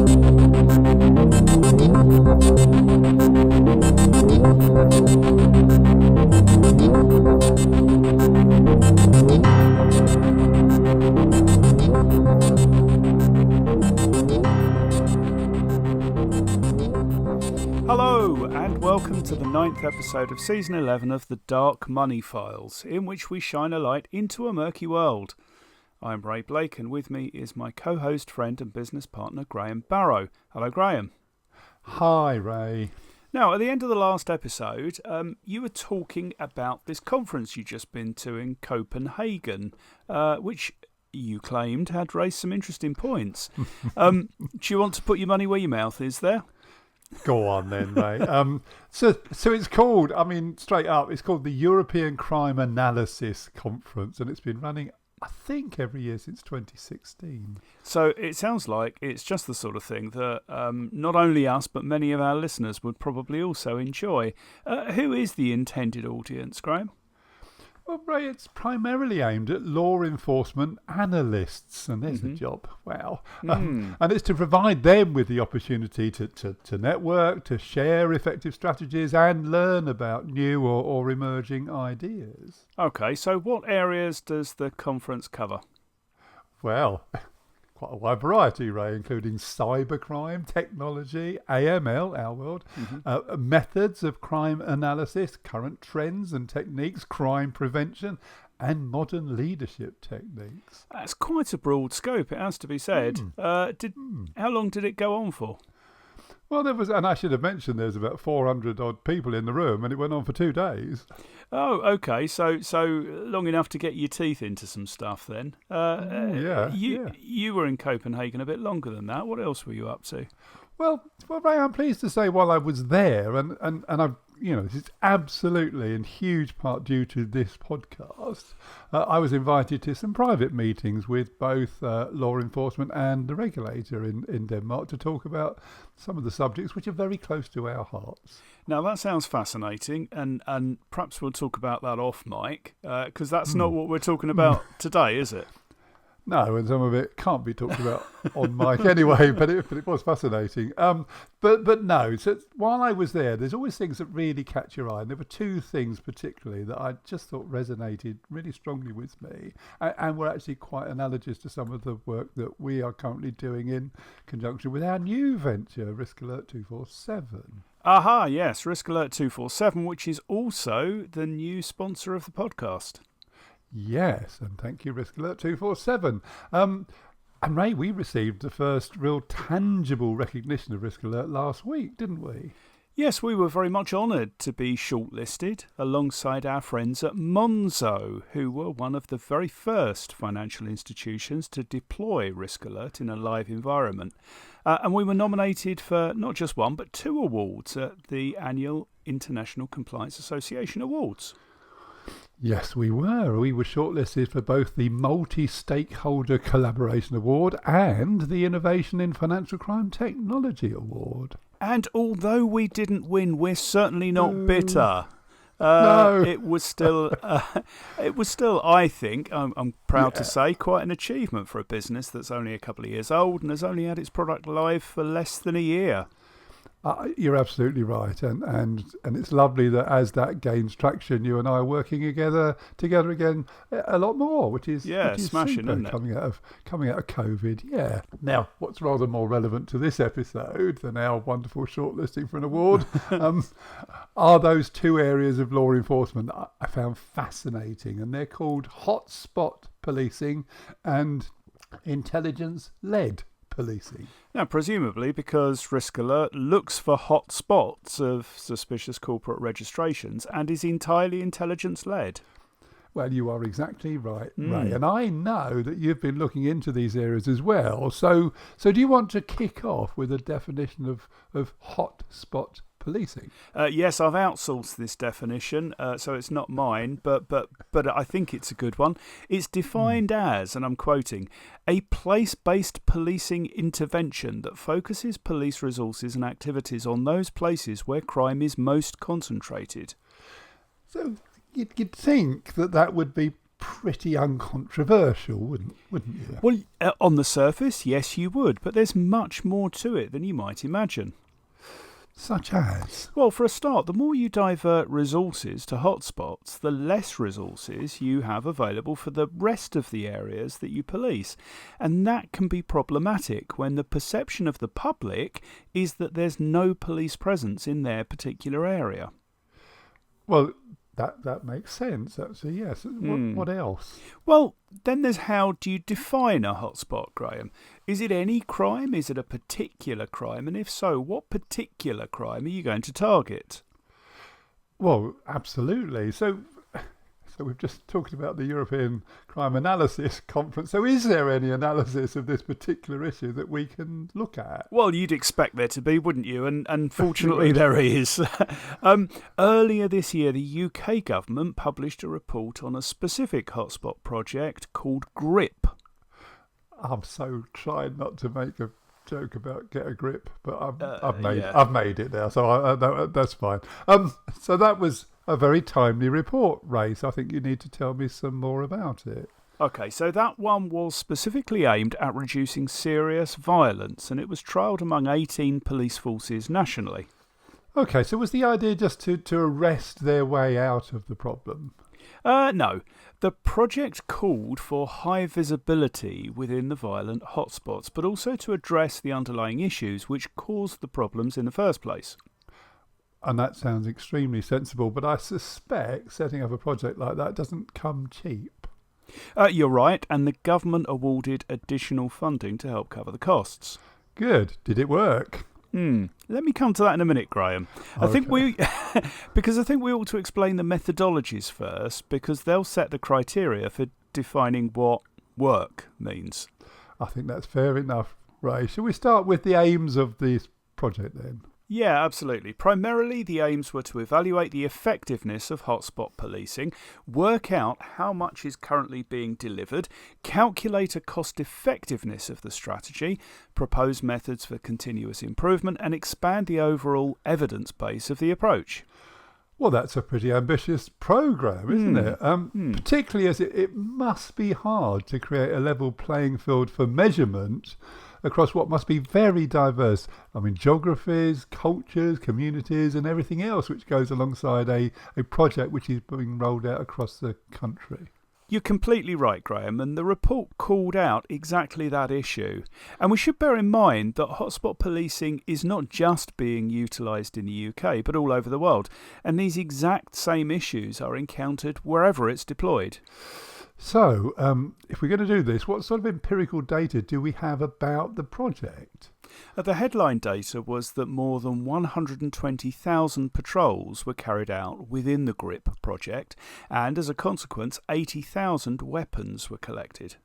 Hello and welcome to the 9th episode of Season 11 of the Dark Money Files, in which we shine a light into a murky world. I'm Ray Blake, and with me is my co-host, friend and business partner Graham Barrow. Hello Graham. Hi Ray. Now, at the end of the last episode, you were talking about this conference you'd just been to in Copenhagen, which you claimed had raised some interesting points. Do you want to put your money where your mouth is there? Go on then, Ray. So it's called, straight up, it's called the European Crime Analysis Conference, and it's been running, I think, every year since 2016. So it sounds like it's just the sort of thing that not only us, but many of our listeners would probably also enjoy. Who is the intended audience, Graham? Well, Ray, it's primarily aimed at law enforcement analysts, and there's the job. Wow. And it's to provide them with the opportunity to network, to share effective strategies and learn about new or emerging ideas. Okay, so what areas does the conference cover? Well, quite a wide variety, Ray, including cybercrime, technology, AML, our world, methods of crime analysis, current trends and techniques, crime prevention, and modern leadership techniques. That's quite a broad scope, it has to be said. How long did it go on for? Well, there was, and I should have mentioned, there's about 400 odd people in the room, and it went on for 2 days. Oh, okay. So long enough to get your teeth into some stuff then. You were in Copenhagen a bit longer than that. What else were you up to? Well, Ray, I'm pleased to say while I was there, and I've, this is absolutely in huge part due to this podcast, I was invited to some private meetings with both law enforcement and the regulator in Denmark to talk about some of the subjects which are very close to our hearts. Now, that sounds fascinating, and perhaps we'll talk about that off mic, because that's not what we're talking about today, is it? No, and some of it can't be talked about on mic anyway, but it was fascinating. But no, so while I was there, there's always things that really catch your eye. And there were 2 things particularly that I just thought resonated really strongly with me and were actually quite analogous to some of the work that we are currently doing in conjunction with our new venture, Risk Alert 247. Aha, yes, Risk Alert 247, which is also the new sponsor of the podcast. Yes, and thank you, Risk Alert 247. And Ray, we received the first real tangible recognition of Risk Alert last week, didn't we? Yes, we were very much honoured to be shortlisted alongside our friends at Monzo, who were one of the very first financial institutions to deploy Risk Alert in a live environment. And we were nominated for not just 1, but 2 awards at the annual International Compliance Association Awards. Yes, we were. We were shortlisted for both the Multi-Stakeholder Collaboration Award and the Innovation in Financial Crime Technology Award. And although we didn't win, we're certainly not bitter. No. It was still, I think, I'm proud to say, quite an achievement for a business that's only a couple of years old and has only had its product live for less than a year. You're absolutely right, and it's lovely that as that gains traction, you and I are working together again a lot more, which is smashing, super, isn't it? coming out of COVID. Yeah. Now, what's rather more relevant to this episode than our wonderful shortlisting for an award are those 2 areas of law enforcement that I found fascinating, and they're called hotspot policing and intelligence-led policing. Now, presumably because Risk Alert looks for hot spots of suspicious corporate registrations and is entirely intelligence-led. Well, you are exactly right, Ray. And I know that you've been looking into these areas as well. So do you want to kick off with a definition of hot spot policing? Yes, I've outsourced this definition, so it's not mine, but I think it's a good one. It's defined as, and I'm quoting, a place-based policing intervention that focuses police resources and activities on those places where crime is most concentrated. So you'd think that would be pretty uncontroversial, wouldn't you? Well, on the surface, yes, you would, but there's much more to it than you might imagine. Such as? Well, for a start, the more you divert resources to hotspots, the less resources you have available for the rest of the areas that you police. And that can be problematic when the perception of the public is that there's no police presence in their particular area. Well, that makes sense, actually, yes. What else? Well, then there's how do you define a hotspot, Graham? Is it any crime? Is it a particular crime? And if so, what particular crime are you going to target? Well, absolutely. So we've just talked about the European Crime Analysis Conference. So is there any analysis of this particular issue that we can look at? Well, you'd expect there to be, wouldn't you? And fortunately there is. Earlier this year, the UK government published a report on a specific hotspot project called GRIP. I'm so trying not to make a joke about get a grip, but I've made it now, so that's fine. So that was a very timely report, Ray. So I think you need to tell me some more about it. Okay, so that one was specifically aimed at reducing serious violence, and it was trialled among 18 police forces nationally. Okay, so was the idea just to arrest their way out of the problem? No. The project called for high visibility within the violent hotspots, but also to address the underlying issues which caused the problems in the first place. And that sounds extremely sensible, but I suspect setting up a project like that doesn't come cheap. You're right, and the government awarded additional funding to help cover the costs. Good. Did it work? Let me come to that in a minute, Graham. I think we ought to explain the methodologies first, because they'll set the criteria for defining what work means. I think that's fair enough, Ray. Shall we start with the aims of this project then? Yeah, absolutely. Primarily, the aims were to evaluate the effectiveness of hotspot policing, work out how much is currently being delivered, calculate a cost-effectiveness of the strategy, propose methods for continuous improvement, and expand the overall evidence base of the approach. Well, that's a pretty ambitious programme, isn't it? Particularly as it must be hard to create a level playing field for measurement across what must be very diverse, geographies, cultures, communities and everything else which goes alongside a project which is being rolled out across the country. You're completely right, Graham, and the report called out exactly that issue. And we should bear in mind that hotspot policing is not just being utilised in the UK, but all over the world, and these exact same issues are encountered wherever it's deployed. So, if we're going to do this, what sort of empirical data do we have about the project? The headline data was that more than 120,000 patrols were carried out within the GRIP project, and as a consequence, 80,000 weapons were collected.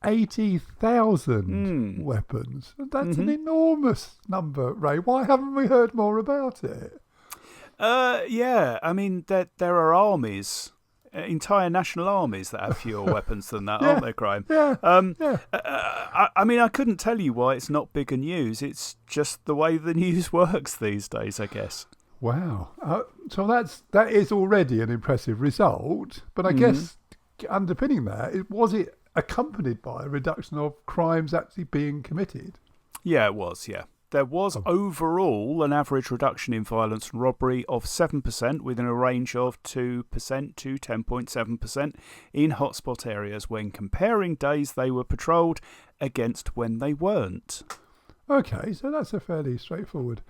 80,000 weapons? That's an enormous number, Ray. Why haven't we heard more about it? There are armies. Entire national armies that have fewer weapons than that, aren't there, Graham? I couldn't tell you why it's not bigger news. It's just the way the news works these days, I guess. Wow. So that is already an impressive result. But I guess underpinning that, was it accompanied by a reduction of crimes actually being committed? Yeah, it was, yeah. There was overall an average reduction in violence and robbery of 7% within a range of 2% to 10.7% in hotspot areas when comparing days they were patrolled against when they weren't. Okay, so that's a fairly straightforward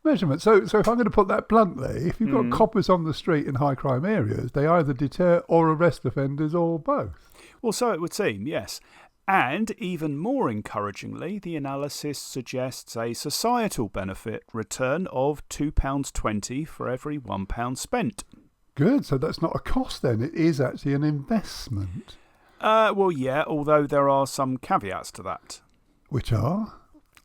measurement. So if I'm going to put that bluntly, if you've got coppers on the street in high crime areas, they either deter or arrest offenders or both. Well, so it would seem, yes. And, even more encouragingly, the analysis suggests a societal benefit return of £2.20 for every £1 spent. Good, so that's not a cost then, it is actually an investment. Well, yeah, although there are some caveats to that. Which are?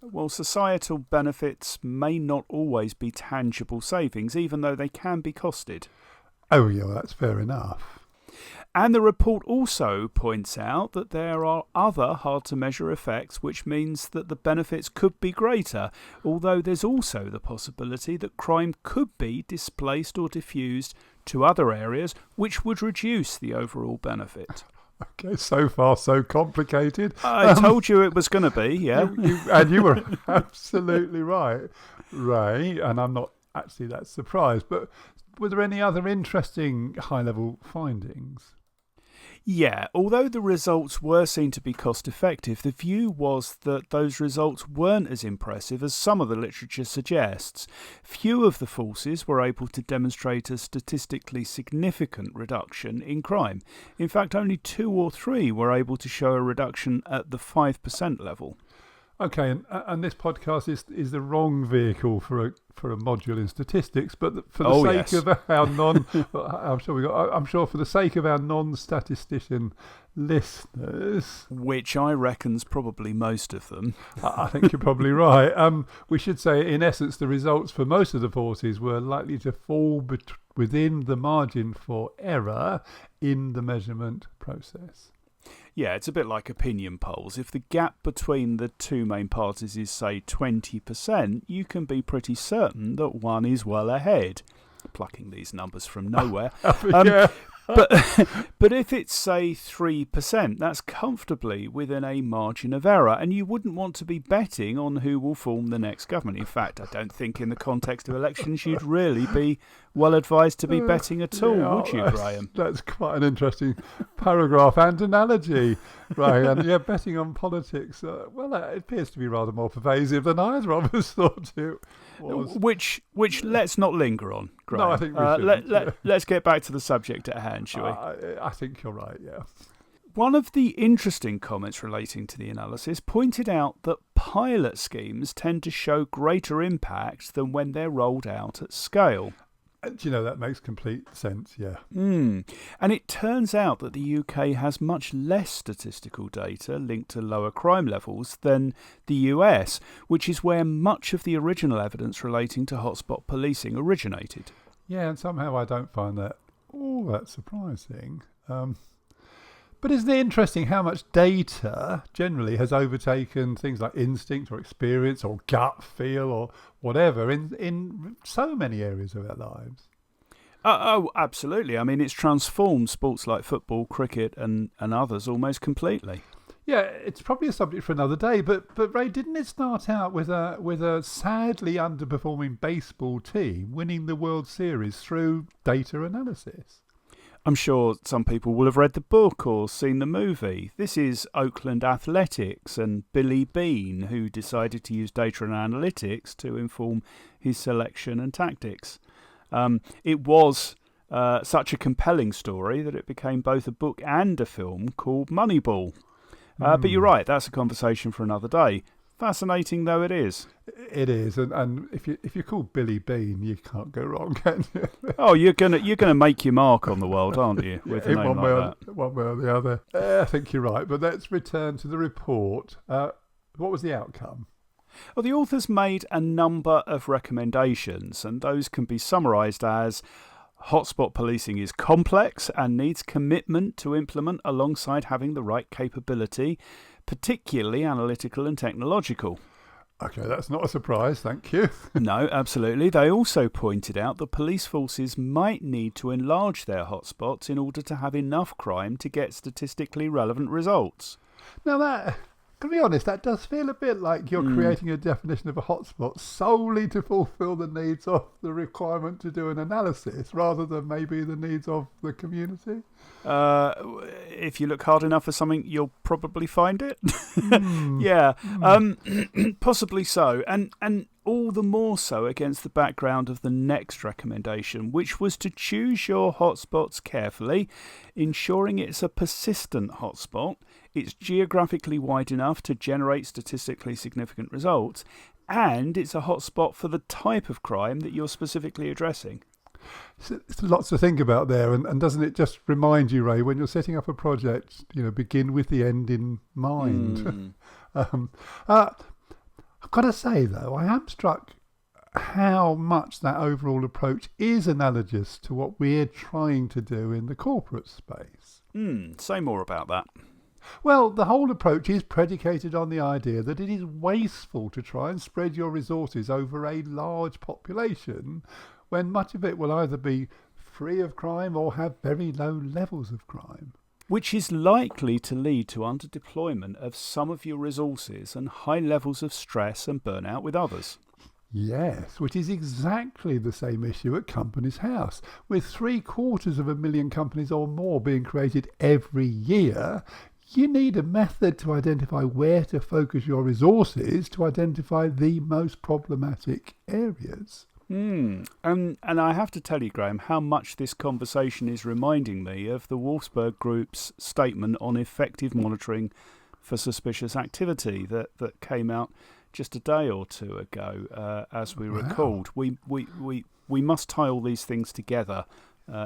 Well, societal benefits may not always be tangible savings, even though they can be costed. Oh, yeah, that's fair enough. And the report also points out that there are other hard-to-measure effects, which means that the benefits could be greater, although there's also the possibility that crime could be displaced or diffused to other areas, which would reduce the overall benefit. Okay, so far so complicated. I told you it was going to be, yeah. And you were absolutely right, Ray, and I'm not actually that surprised. But were there any other interesting high-level findings? Yeah, although the results were seen to be cost-effective, the view was that those results weren't as impressive as some of the literature suggests. Few of the forces were able to demonstrate a statistically significant reduction in crime. In fact, only 2 or 3 were able to show a reduction at the 5% level. Okay, and this podcast is the wrong vehicle for a module in statistics, but for the sake of our I'm sure for the sake of our non-statistician listeners, which I reckon's probably most of them, I think you're probably right. We should say, in essence, the results for most of the forces were likely to fall within the margin for error in the measurement process. Yeah, it's a bit like opinion polls. If the gap between the two main parties is, say, 20%, you can be pretty certain that one is well ahead. Plucking these numbers from nowhere. Yeah. But if it's, say, 3%, that's comfortably within a margin of error, and you wouldn't want to be betting on who will form the next government. In fact, I don't think in the context of elections you'd really be well advised to be betting at all, would you, Graham? That's quite an interesting paragraph and analogy, Ray. And yeah, betting on politics, it appears to be rather more pervasive than either of us thought it was. Which let's not linger on, Graham. No, I think we should. Let's get back to the subject at hand, shall we? I think you're right, yeah. One of the interesting comments relating to the analysis pointed out that pilot schemes tend to show greater impact than when they're rolled out at scale. Do you know, that makes complete sense, yeah. And it turns out that the UK has much less statistical data linked to lower crime levels than the US, which is where much of the original evidence relating to hotspot policing originated. Yeah, and somehow I don't find that all that surprising. But isn't it interesting how much data generally has overtaken things like instinct or experience or gut feel or whatever in so many areas of our lives? Oh, absolutely. I mean, it's transformed sports like football, cricket and others almost completely. Yeah, it's probably a subject for another day, but Ray, didn't it start out with a sadly underperforming baseball team winning the World Series through data analysis? I'm sure some people will have read the book or seen the movie. This is Oakland Athletics and Billy Beane, who decided to use data and analytics to inform his selection and tactics. It was such a compelling story that it became both a book and a film called Moneyball. But you're right, that's a conversation for another day. Fascinating though it is. It is, and if you're called Billy Beane, you can't go wrong, can you? Oh, you're gonna make your mark on the world, aren't you? With a name like that. One way or the other. I think you're right. But let's return to the report. What was the outcome? Well, the authors made a number of recommendations, and those can be summarised as: hotspot policing is complex and needs commitment to implement alongside having the right capability, particularly analytical and technological. Okay, that's not a surprise, thank you. No, absolutely. They also pointed out that police forces might need to enlarge their hotspots in order to have enough crime to get statistically relevant results. Now that, to be honest, that does feel a bit like you're creating a definition of a hotspot solely to fulfil the needs of the requirement to do an analysis rather than maybe the needs of the community. If you look hard enough for something, you'll probably find it. Yeah, possibly so. And all the more so against the background of the next recommendation, which was to choose your hotspots carefully, ensuring it's a persistent hotspot, it's geographically wide enough to generate statistically significant results, and it's a hotspot for the type of crime that you're specifically addressing. It's lots to think about there, and doesn't it just remind you, Ray, when you're setting up a project, begin with the end in mind. I've got to say, though, I am struck how much that overall approach is analogous to what we're trying to do in the corporate space. Say more about that. Well, the whole approach is predicated on the idea that it is wasteful to try and spread your resources over a large population when much of it will either be free of crime or have very low levels of crime. Which is likely to lead to underdeployment of some of your resources and high levels of stress and burnout with others. Yes, which is exactly the same issue at Companies House. With 750,000 companies or more being created every year, you need a method to identify where to focus your resources to identify the most problematic areas. And I have to tell you, Graham, how much this conversation is reminding me of the Wolfsburg Group's statement on effective monitoring for suspicious activity that came out just a day or two ago, as we recalled. We must tie all these things together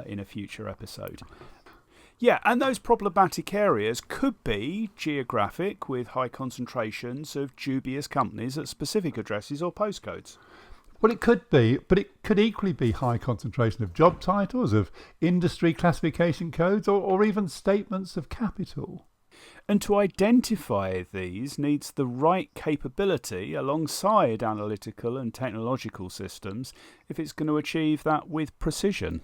in a future episode. Yeah, and those problematic areas could be geographic, with high concentrations of dubious companies at specific addresses or postcodes. Well, it could be, but it could equally be high concentration of job titles, of industry classification codes, or even statements of capital. And to identify these needs the right capability alongside analytical and technological systems if it's going to achieve that with precision.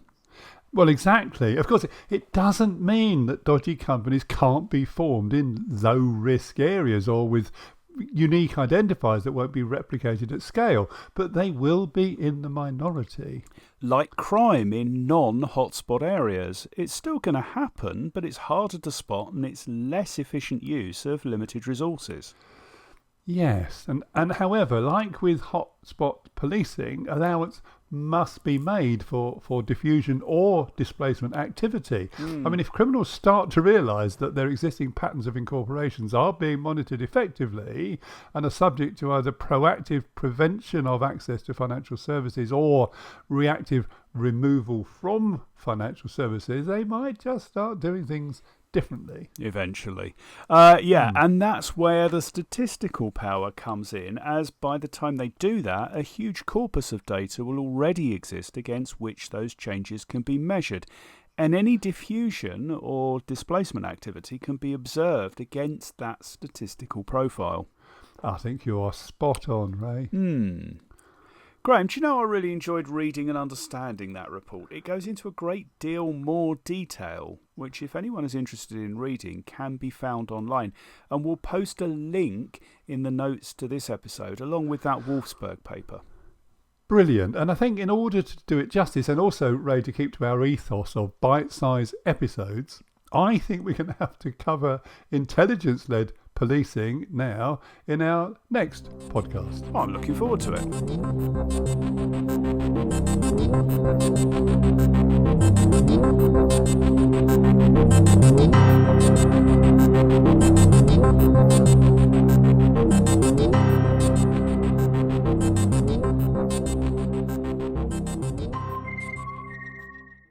Well, exactly. Of course, it doesn't mean that dodgy companies can't be formed in low-risk areas or with unique identifiers that won't be replicated at scale, but they will be in the minority. Like crime in non-hotspot areas. It's still going to happen, but it's harder to spot and it's less efficient use of limited resources. Yes, and however, like with hotspot policing, allowance must be made for diffusion or displacement activity. I mean, if criminals start to realise that their existing patterns of incorporations are being monitored effectively and are subject to either proactive prevention of access to financial services or reactive removal from financial services, they might just start doing things differently. Eventually. And that's where the statistical power comes in, as by the time they do that, a huge corpus of data will already exist against which those changes can be measured. And any diffusion or displacement activity can be observed against that statistical profile. I think you are spot on, Ray. Graham, do you know I really enjoyed reading and understanding that report? It goes into a great deal more detail, which if anyone is interested in reading can be found online. And we'll post a link in the notes to this episode along with that Wolfsburg paper. Brilliant. And I think in order to do it justice and also, Ray, to keep to our ethos of bite-sized episodes, I think we're going to have to cover intelligence-led policing now in our next podcast. I'm looking forward to it.